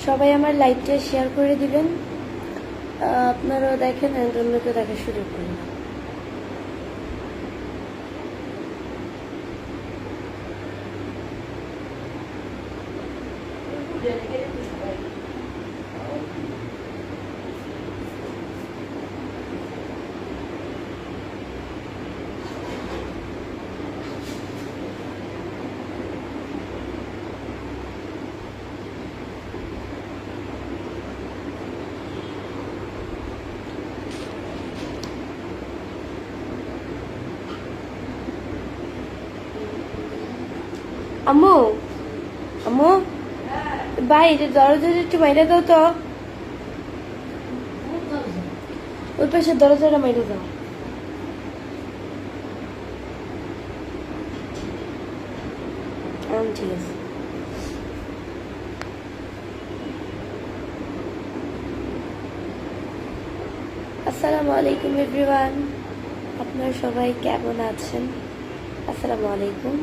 সবাই আমার লাইভটা শেয়ার করে দিবেন, আপনারাও দেখেন অ্যান্ড অন্যকে দেখার সুযোগ করুন। আম্মু আম্মু ভাই, এটা দরজাটা একটু মাইরা দাও তো, ওই পাশে দরজাটা মাইরা দাও। ঠিক আছে। আসসালামু আলাইকুম এভরিওয়ান, আপনারা সবাই কেমন আছেন? আসসালামু আলাইকুম।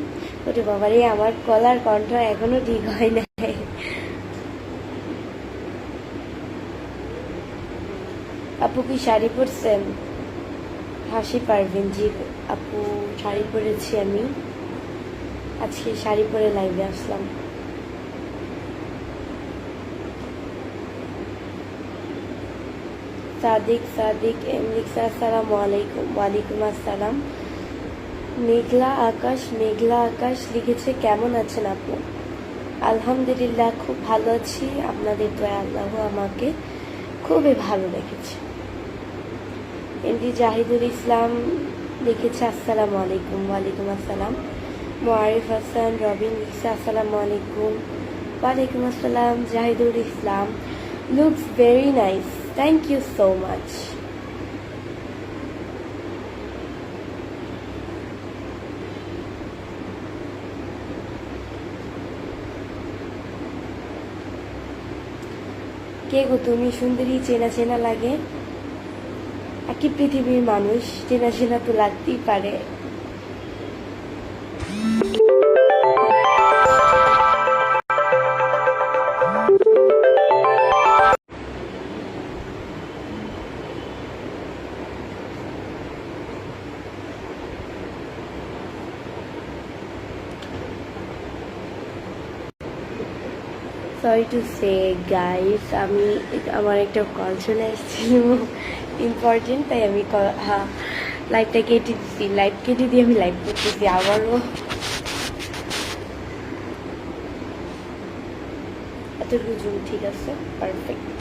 ওরে বাবারে, আমার গলার কণ্ঠ এখনো ঠিক হয় নাই। আপু কি শাড়ি পরছেন? হাসি পারবেন জি আপু, শাড়ি পরেছি আমি, আজকে শাড়ি পরে লাইভে আসলাম। সাদিক এম লিখছে আসসালামু আলাইকুম। ওয়ালাইকুম আসসালাম। মেঘলা আকাশ লিখেছে কেমন আছেন আপু? আলহামদুলিল্লাহ খুব ভালো আছি, আপনাদের দোয়া আল্লাহ আমাকে খুবই ভালো রেখেছে। এমডি জাহিদুল ইসলাম লিখেছে আসসালামু আলাইকুম। ওয়ালাইকুম আসসালাম। মোয়ারিফ হাসান রবিন লিখছে আসসালামু আলাইকুম। ওয়ালাইকুম আসসালাম। Jahidul Islam looks very nice, thank you so much. কে গো তুমি? সুন্দরী, চেনা চেনা লাগে, একই পৃথিবীর মানুষ, চেনা চেনা তো লাগতেই পারে। সরি টু সে গাইস, আমি আমার একটা কল চলে এসেছিল ইম্পর্টেন্ট, তাই আমি লাইভটা কেটে দিচ্ছি। লাইভ কেটে দিয়ে আমি লাইভ করতেছি আবারও। এতটুকু জুম ঠিক আছে, পারফেক্ট,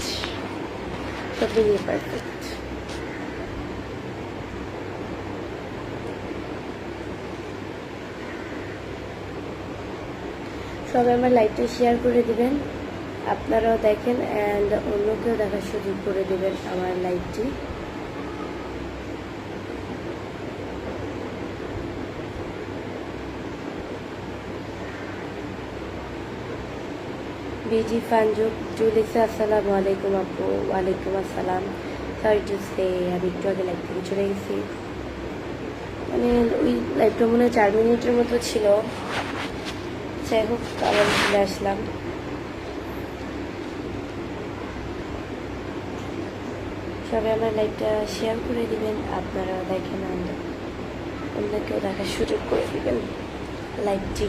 সব মিলিয়ে পারফেক্ট। সবাই আমার লাইভটা শেয়ার করে দিবেন, আপনারাও দেখেন অ্যান্ড অন্যকেও দেখার সুযোগ করে দেবেন আমার লাইভটি। বিজি ফানজুক লিখছে আসসালামু আলাইকুম আপু। ওয়ালাইকুম আসসালাম। সরি টু সে, আমি একটু আগে লাইভ থেকে চলে গেছি, মানে ওই লাইভটা মনে হয় 4 মিনিটের মতো ছিল, যাই হোক আবার চলে আসলাম। সবাই আমার লাইভটা শেয়ার করে দিবেন, আপনারা দেখেন অন্যকেও দেখার সুযোগ করে দিবেন লাইভটি।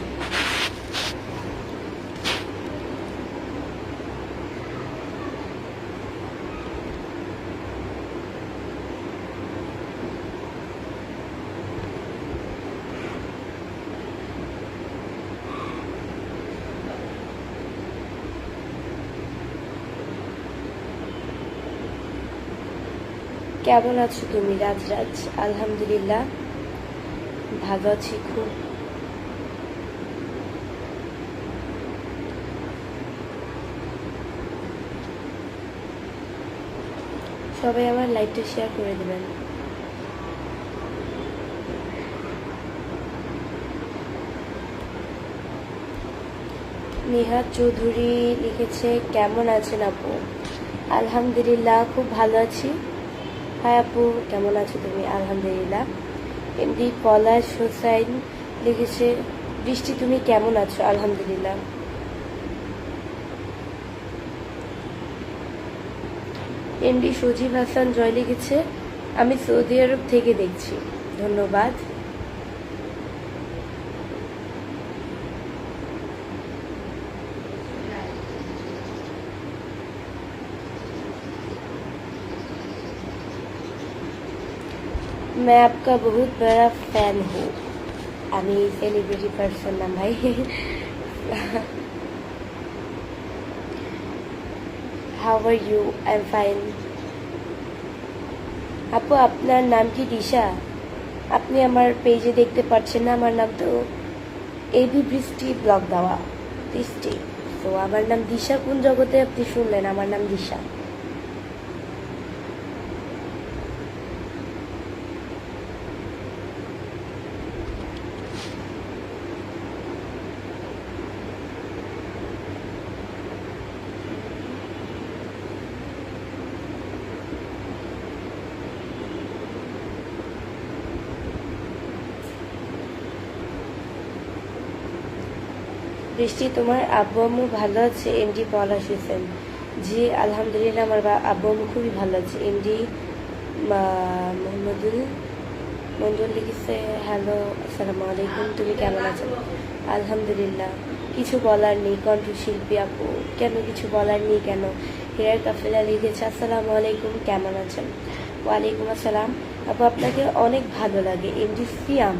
কেমন আছো তুমি রাজরাজ? আলহামদুলিল্লাহ ভালো আছি খুব। সবাই আমার লাইভটা শেয়ার করে দেবেন। নিহাত চৌধুরী লিখেছে কেমন আছেন আপু? আলহামদুলিল্লাহ খুব ভালো আছি। হাই আপু, কেমন আছো তুমি? আলহামদুলিল্লাহ। এমডি পলাশ হোসাইন লিখেছে বৃষ্টি তুমি কেমন আছো? আলহামদুলিল্লাহ। এমডি সজীব হাসান জয় লিখেছে, আমি সৌদি আরব থেকে দেখছি। ধন্যবাদ। मैं आपका बहुत बड़ा फैन हूँ। আমি সেলিব্রিটি পার্সন না ভাই। How are you? I am fine. আপু আপনার নাম কি দিশা? আপনি আমার পেজে দেখতে পাচ্ছেন না, আমার নাম তো এবি বৃষ্টি ব্লগ দেওয়া বৃষ্টি। তো আমার নাম দিশা। কোন জগতে আপনি শুনলেন আমার নাম দিশা? বৃষ্টি, তোমার আব্বু আম্মু ভালো আছে? এমডি পলাশ হোসেন। জি আলহামদুলিল্লাহ, আমার আব্বু আম্মু খুবই ভালো আছে। এমডি মোহাম্মদুল মন্ডল লিখেছে, হ্যালো আসসালামু আলাইকুম, তুমি কেমন আছো? আলহামদুলিল্লাহ। কিছু বলার নেই কণ্ঠশিল্পী আপু। কেন কিছু বলার নেই কেন? হেয়ার কাফেলা লিখেছে, আসসালামু আলাইকুম, কেমন আছেন? ওয়ালাইকুম আসসালাম আপু, আপনাকে অনেক ভালো লাগে। এমডি সিয়াম,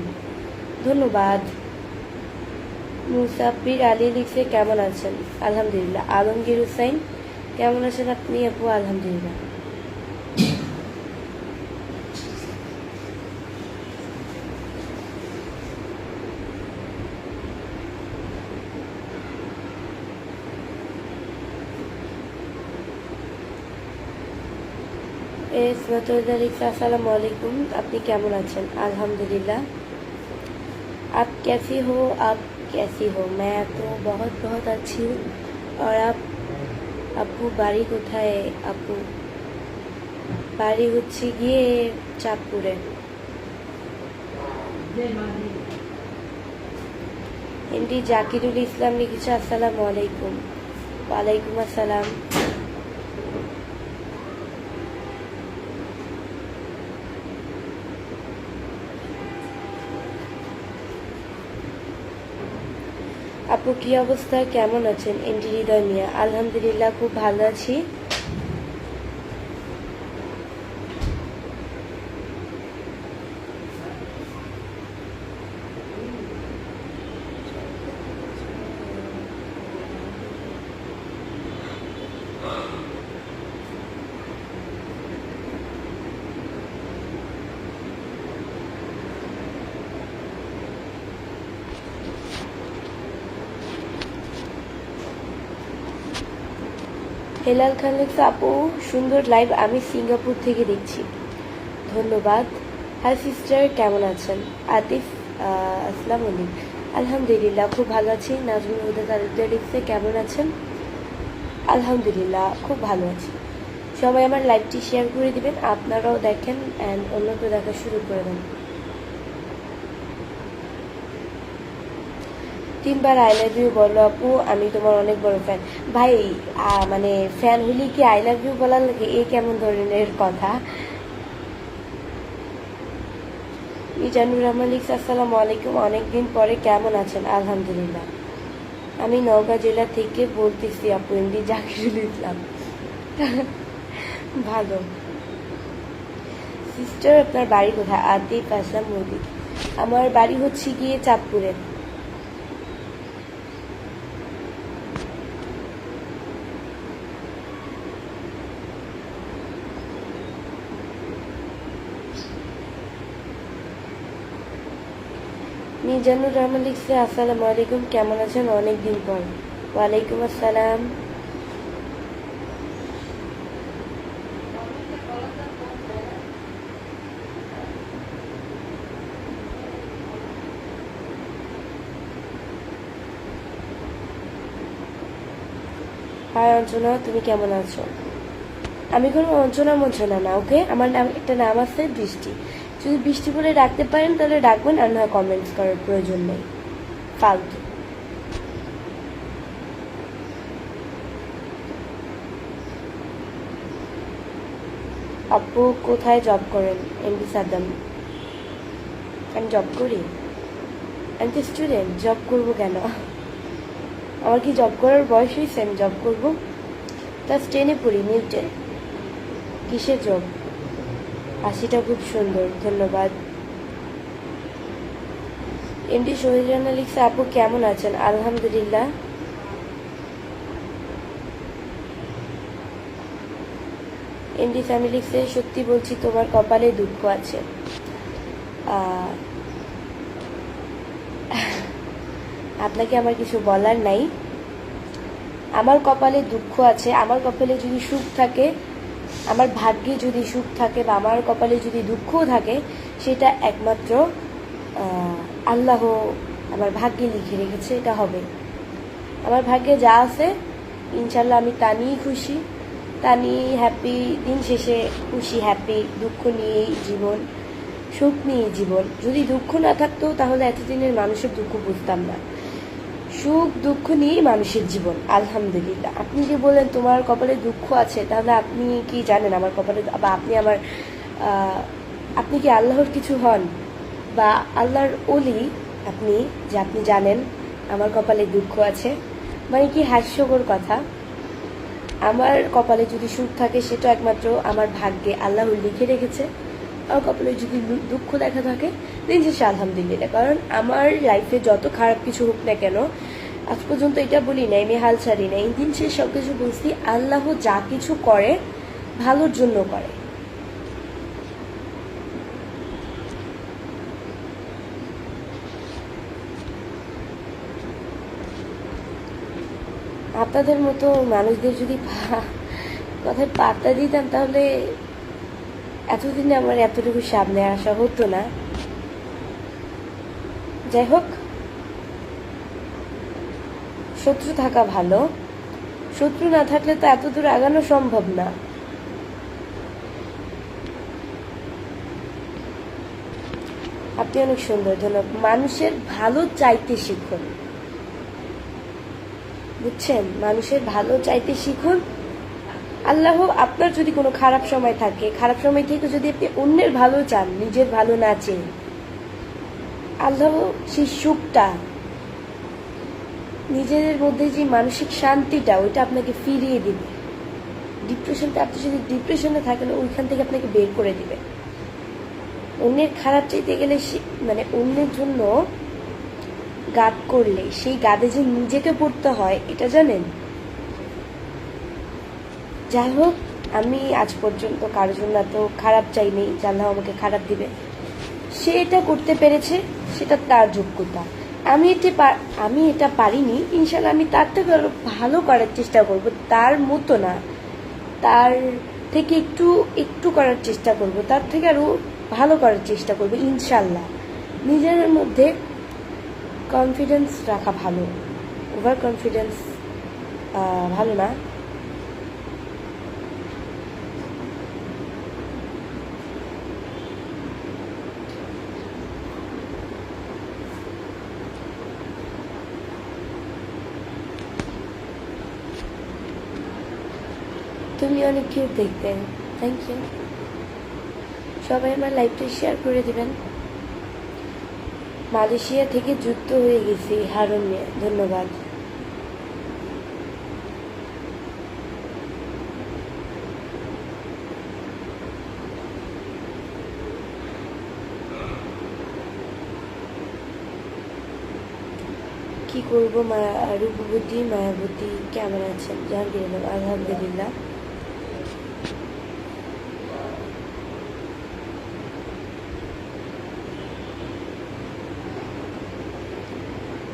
ধন্যবাদ। মুসাফির আলী লিখছে, কেমন আছেন? আলহামদুলিল্লাহ। আলমগীর হুসাইন, কেমন আছেন আপনি আপু? আলহামদুলিল্লাহ। अस्सलाम वालेकुम, আপনি কেমন আছেন? আলহামদুলিল্লাহ। आप कैसी हो? आप कैसी हो? मैं तो बहुत बहुत अच्छी हूँ। और आप? আপু বাড়ি কোথায়? আপু বাড়ি হচ্ছে গিয়ে চাঁদপুরে। এমডি জাকিরুল ইসলাম লিখেছে, আসসালামু আলাইকুম। ওয়ালাইকুম আসসালাম। আপু কি অবস্থা, কেমন আছেন? এমডি হৃদয় মিয়া, আলহামদুলিল্লাহ খুব ভালো আছি। হেলাল খান লিখছে, আপু সুন্দর লাইভ, আমি সিঙ্গাপুর থেকে দেখছি। ধন্যবাদ। হাই সিস্টার, কেমন আছেন? আতিফ, আসসালামু আলাইকুম। আলহামদুলিল্লাহ খুব ভালো আছি। নাজমুল হুদা তালুকদার লিখছে, কেমন আছেন? আলহামদুলিল্লাহ খুব ভালো আছি। সবাই আমার লাইভটি শেয়ার করে দিবেন, আপনারাও দেখেন অ্যান্ড অন্যকে দেখা শুরু করে দেন। 3 বার আই লাভ ইউ বলো আপু, আমি তোমার অনেক বড় ফ্যান। ভাই মানে ফ্যান হলে কি আই লাভ ইউ বলার লাগে? এই কেমন ধরনের কথা? মিজানুর রহমান লিখছে, আসসালামু আলাইকুম, অনেকদিন পরে, কেমন আছেন? আলহামদুলিল্লাহ। আমি নওগাঁ জেলা থেকে বলতেছি আপু, এমডি জাকিরুল ইসলাম। ভালো। সিস্টার আপনার বাড়ি কোথায়? আতিফ আসলাম মোদি। আমার বাড়ি হচ্ছে গিয়ে চাঁদপুরে। মিজানুর রহমান লিখছে, আসসালামু আলাইকুম, কেমন আছেন? অনেকদিন পর। ওয়ালাইকুম আসসালাম। হাই অঞ্জনা, তুমি কেমন আছো? আমি কোনো অঞ্জনা না, ওকে? আমার নাম, একটা নাম আছে বৃষ্টি। যদি বৃষ্টি বলে ডাকতে পারেন তাহলে ডাকবেন, আর না কমেন্টস করার প্রয়োজন নেই, ফালতু। আপু কোথায় জব করেন? এমডি সাদ্দাম। আমি জব করি? আমি তো স্টুডেন্ট, জব করবো কেন? আমার কি জব করার বয়স হয়েছে আমি জব করবো? ক্লাস 10-এ পড়ি, নিউটেন। কিসের জব? হাসিটা খুব সুন্দর, ধন্যবাদ। এমডি শহীদ রানা লিখছে, আপু কেমন আছেন? আলহামদুলিল্লাহ। এমডি স্যামি লিখছে, সত্যি বলছি তোমার কপালে দুঃখ আছে। আপনাকে আমার কিছু বলার নাই। আমার কপালে দুঃখ আছে। আমার কপালে যদি সুখ থাকে, আমার ভাগ্যে যদি সুখ থাকে, বা আমার কপালে যদি দুঃখও থাকে, সেটা একমাত্র আল্লাহ আমার ভাগ্যে লিখে রেখেছে, এটা হবে। আমার ভাগ্যে যা আছে ইনশাল্লাহ আমি তা নিয়েই খুশি, তা নিয়েই হ্যাপি। দিন শেষে খুশি হ্যাপি, দুঃখ নিয়েই জীবন, সুখ নিয়েই জীবন। যদি দুঃখ না থাকতো তাহলে এতদিনের মানুষের দুঃখ বুঝতাম না। সুখ দুঃখ নিয়েই মানুষের জীবন, আলহামদুলিল্লাহ। আপনি যে বলেন তোমার কপালে দুঃখ আছে, তাহলে আপনি কি জানেন আমার কপালে, বা আপনি কি আল্লাহর কিছু হন বা আল্লাহর ওলি? আপনি যে আপনি জানেন আমার কপালে দুঃখ আছে, মানে কি হাস্যকর কথা। আমার কপালে যদি সুখ থাকে, সেটা একমাত্র আমার ভাগ্যে আল্লাহ লিখে রেখেছে। আমার কপালে যদি দুঃখ লেখা থাকে, দিন শেষে আলহামদুলিল্লাহ। কারণ আমার লাইফে যত খারাপ কিছু হোক না কেন, আজ পর্যন্ত এটা বলি নাই, আমি হাল ছাড়ি নাই। দিন শেষে সব কিছু বলছি, আল্লাহ যা কিছু করে ভালোর জন্য করে। আপনাদের মতো মানুষদের যদি কথায় পাত্তা দিতাম, তাহলে এতদিনে আমার এতটুকু সামনে আসা হতো না। যাই হোক, শত্রু থাকা ভালো। শত্রু না থাকলে তো এত দূর আগানো সম্ভব না। আপনি অনেক সুন্দর, ধন্যবাদ। মানুষের ভালো চাইতে শিখুন, বুঝছেন? মানুষের ভালো চাইতে শিখুন। আল্লাহ আপনার যদি কোনো খারাপ সময় থাকে, খারাপ সময় থেকে যদি আপনি অন্যের ভালো চান, নিজের ভালো না চেয়ে, আল্লাহ সেই সুখটা, নিজেদের মধ্যে যে মানসিক শান্তিটা, ওইটা আপনাকে ফিরিয়ে দিবে। ডিপ্রেশনটা, আপনি যদি ডিপ্রেশনে থাকেন, ওইখান থেকে আপনাকে বের করে দিবে। অন্যের খারাপ চাইতে গেলে, মানে অন্যের জন্য গাদ করলে সেই গাদে যে নিজেকে পড়তে হয়, এটা জানেন? যাই হোক, আমি আজ পর্যন্ত কারোর জন্য এত খারাপ চাইনি যে আল্লাহ আমাকে খারাপ দিবে। সে এটা করতে পেরেছে, সেটা তার যোগ্যতা। আমি এটা পারিনি, ইনশাল্লাহ আমি তার থেকে আরো ভালো করার চেষ্টা করব। তার মতো না, তার থেকে একটু একটু করার চেষ্টা করব, তার থেকে আরো ভালো করার চেষ্টা করব ইনশাল্লাহ। নিজের মধ্যে কনফিডেন্স রাখা ভালো, ওভার কনফিডেন্স ভালো না। তুমি অনেক কিউট দেখতে, থ্যাংক ইউ। সবাই আমার লাইভটা শেয়ার করে দিবেন। মালয়েশিয়া থেকে যুক্ত হয়ে গেছি হারুন নিয়ে, ধন্যবাদ। কি করবো, রূপবতী মায়াবতী কেমন আছেন? জাহাঙ্গীর, আলহামদুলিল্লাহ।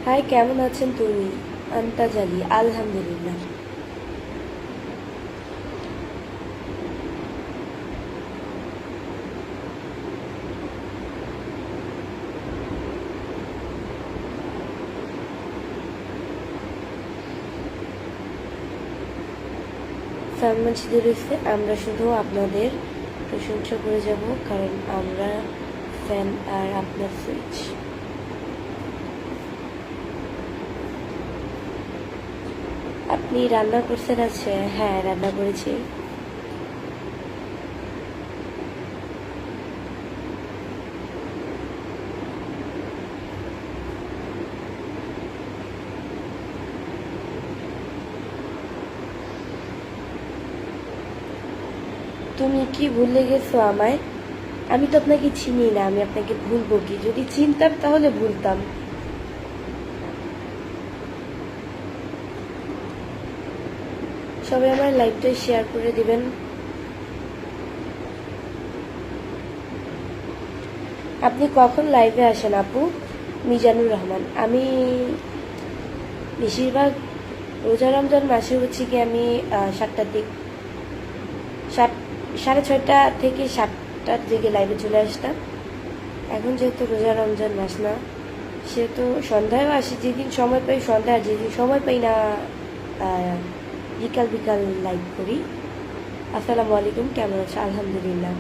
হাই, কেমন আছেন তুমি? আন্তাজালি, আলহামদুলিল্লাহ। সালমান সিদ্দিক লিখছে, আমরা শুধু আপনাদের প্রশংসা করে যাব, কারণ আমরা ফ্যান আর আপনার সুইচ। আপনি রান্না করছেন? আছে, হ্যাঁ রান্না করেছি। তুমি কি ভুলে গেছো আমায়? আমি তো আপনাকে চিনি না, আমি আপনাকে ভুলবো কি? যদি চিনতাম তাহলে ভুলতাম। সবাই আমার লাইভটা শেয়ার করে দিবেন। আপনি কখন লাইভে আসেন আপু? মিজানুর রহমান। আমি বেশিরভাগ রোজা রমজান মাসে হচ্ছে কি আমি 7টার দিক 6:30 থেকে 7টার দিকে লাইভে চলে আসতাম। এখন যেহেতু রোজা রমজান মাস না, সেহেতু সন্ধ্যায়ও আসি, যেদিন সময় পাই সন্ধ্যা, আর যেদিন সময় পাই না বিকাল বিকাল লাইভ করি। আসসালামু আলাইকুম, কেমন আছো? আলহামদুলিল্লাহ,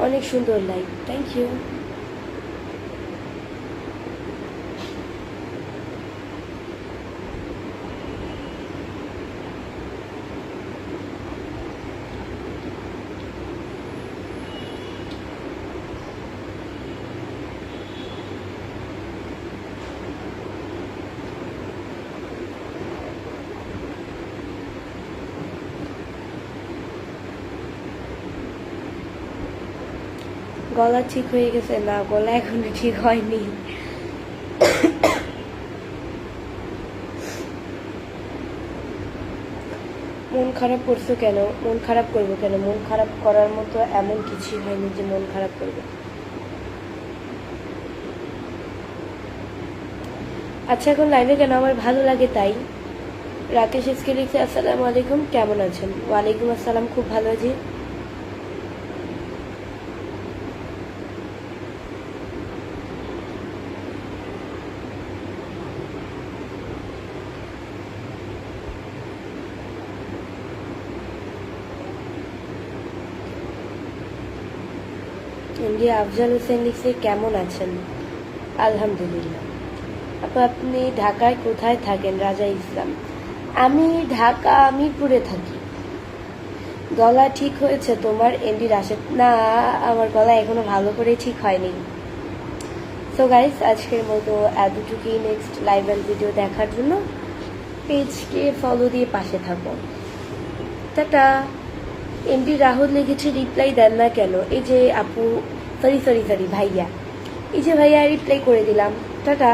অনেক সুন্দর লাইভ, থ্যাংক ইউ। গলা ঠিক হয়ে গেছে? না, গলা এখনো ঠিক হয়নি। মন খারাপ করছো কেন? মন খারাপ করবো কেন? মন খারাপ করার মতো এমন কিছুই হয়নি যে মন খারাপ করবো। আচ্ছা, এখন লাইভে কেন? আমার ভালো লাগে তাই। রাকেশ এসকে লিখছে আসসালামু আলাইকুম, কেমন আছেন? ওয়ালাইকুম আসসালাম, খুব ভালো আছি। ইন্ডিয়া আফজাল হোসেন লিখছে কেমন আছেন? আলহামদুলিল্লাহ। আপনি ঢাকায় কোথায় থাকেন? রাজা ইসলাম। আমি ঢাকা মিরপুরে থাকি। গলা ঠিক হয়েছে তোমার? এমডি রাশেদ। না, আমার গলা এখনো ভালো করে ঠিক হয়নি। সো গাইস, আজকের মতো এতটুকুই। নেক্সট লাইভ অ্যান্ড ভিডিও দেখার জন্য পেজকে ফলো দিয়ে পাশে থাকো। টাটা। এমডি রাহুল লিখেছে রিপ্লাই দেন না কেন? এই যে আপু, সরি ভাইয়া, এই যে ভাইয়া রিপ্লাই করে দিলাম। টাটা।